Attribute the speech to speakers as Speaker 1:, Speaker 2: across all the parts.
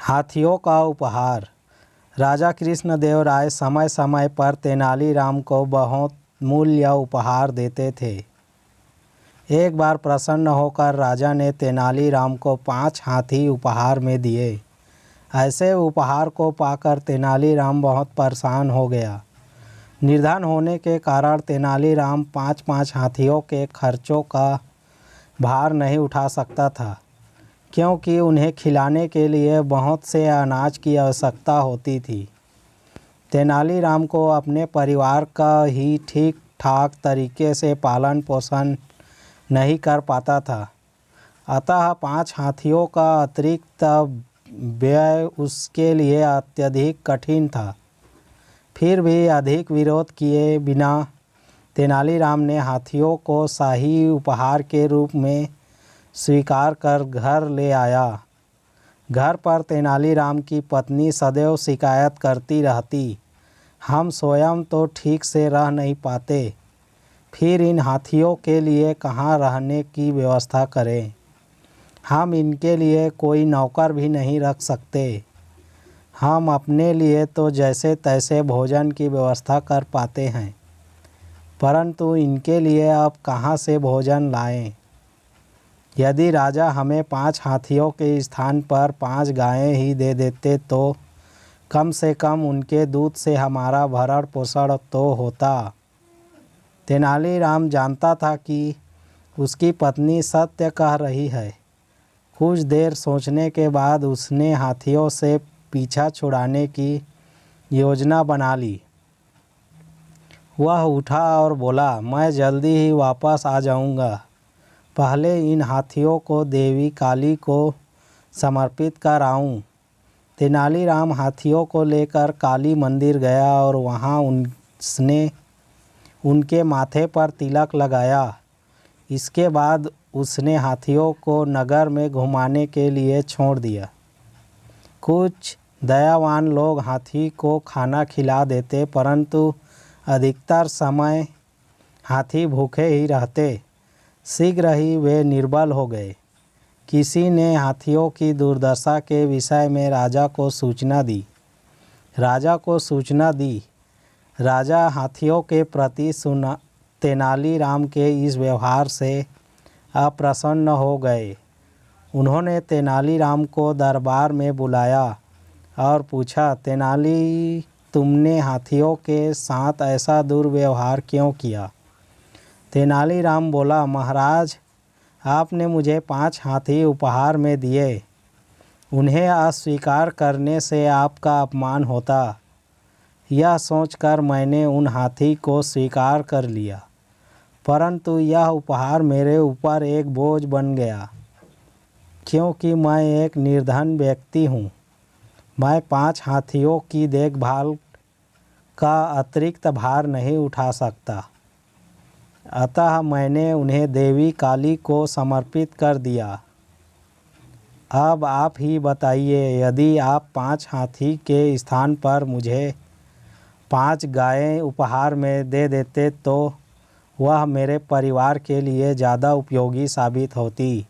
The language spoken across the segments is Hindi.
Speaker 1: हाथियों का उपहार। राजा कृष्णदेव राय समय समय पर तेनालीराम को बहुत मूल्य उपहार देते थे। एक बार प्रसन्न होकर राजा ने तेनालीराम को 5 हाथी उपहार में दिए। ऐसे उपहार को पाकर तेनालीराम बहुत परेशान हो गया। निर्धन होने के कारण तेनालीराम 5-5 हाथियों के खर्चों का भार नहीं उठा सकता था, क्योंकि उन्हें खिलाने के लिए बहुत से अनाज की आवश्यकता होती थी। तेनालीराम को अपने परिवार का ही ठीक ठाक तरीके से पालन पोषण नहीं कर पाता था, अतः 5 हाथियों का अतिरिक्त व्यय उसके लिए अत्यधिक कठिन था। फिर भी अधिक विरोध किए बिना तेनालीराम ने हाथियों को शाही उपहार के रूप में स्वीकार कर घर ले आया। घर पर तेनालीराम की पत्नी सदैव शिकायत करती रहती, हम स्वयं तो ठीक से रह नहीं पाते, फिर इन हाथियों के लिए कहाँ रहने की व्यवस्था करें। हम इनके लिए कोई नौकर भी नहीं रख सकते। हम अपने लिए तो जैसे तैसे भोजन की व्यवस्था कर पाते हैं, परंतु इनके लिए अब कहाँ से भोजन लाएं। यदि राजा हमें 5 हाथियों के स्थान पर 5 गायें ही दे देते तो कम से कम उनके दूध से हमारा भरण पोषण तो होता। तेनालीराम जानता था कि उसकी पत्नी सत्य कह रही है। कुछ देर सोचने के बाद उसने हाथियों से पीछा छुड़ाने की योजना बना ली। वह उठा और बोला, मैं जल्दी ही वापस आ जाऊंगा। पहले इन हाथियों को देवी काली को समर्पित कर आऊं। तेनालीराम हाथियों को लेकर काली मंदिर गया और वहां उसने उनके माथे पर तिलक लगाया। इसके बाद उसने हाथियों को नगर में घुमाने के लिए छोड़ दिया। कुछ दयावान लोग हाथी को खाना खिला देते, परंतु अधिकतर समय हाथी भूखे ही रहते। शीघ्र ही वे निर्बल हो गए। किसी ने हाथियों की दुर्दशा के विषय में राजा को सूचना दी। राजा हाथियों के प्रति तेनालीराम के इस व्यवहार से अप्रसन्न हो गए। उन्होंने तेनालीराम को दरबार में बुलाया और पूछा, तेनाली, तुमने हाथियों के साथ ऐसा दुर्व्यवहार क्यों किया? तेनालीराम बोला, महाराज, आपने मुझे 5 हाथी उपहार में दिए। उन्हें अस्वीकार करने से आपका अपमान होता। यह सोचकर मैंने उन हाथी को स्वीकार कर लिया, परंतु यह उपहार मेरे ऊपर एक बोझ बन गया, क्योंकि मैं एक निर्धन व्यक्ति हूँ। मैं 5 हाथियों की देखभाल का अतिरिक्त भार नहीं उठा सकता, अतः मैंने उन्हें देवी काली को समर्पित कर दिया। अब आप ही बताइए, यदि आप 5 हाथी के स्थान पर मुझे 5 गायें उपहार में दे देते तो वह मेरे परिवार के लिए ज़्यादा उपयोगी साबित होती।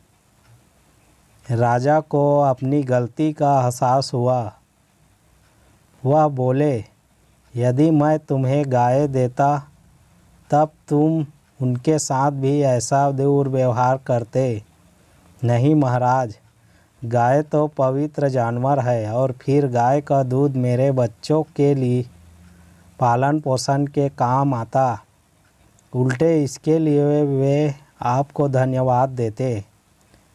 Speaker 1: राजा को अपनी गलती का एहसास हुआ। वह बोले, यदि मैं तुम्हें गायें देता तब तुम उनके साथ भी ऐसा दुर्व्यवहार करते। नहीं महाराज, गाय तो पवित्र जानवर है, और फिर गाय का दूध मेरे बच्चों के लिए पालन पोषण के काम आता। उल्टे इसके लिए वे आपको धन्यवाद देते,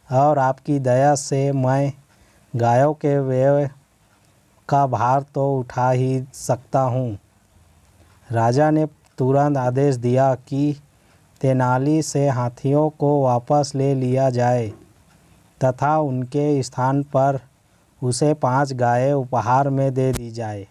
Speaker 1: और आपकी दया से मैं गायों के व्यय का भार तो उठा ही सकता हूँ। राजा ने तुरंत आदेश दिया कि तेनाली से हाथियों को वापस ले लिया जाए तथा उनके स्थान पर उसे 5 गायें उपहार में दे दी जाए।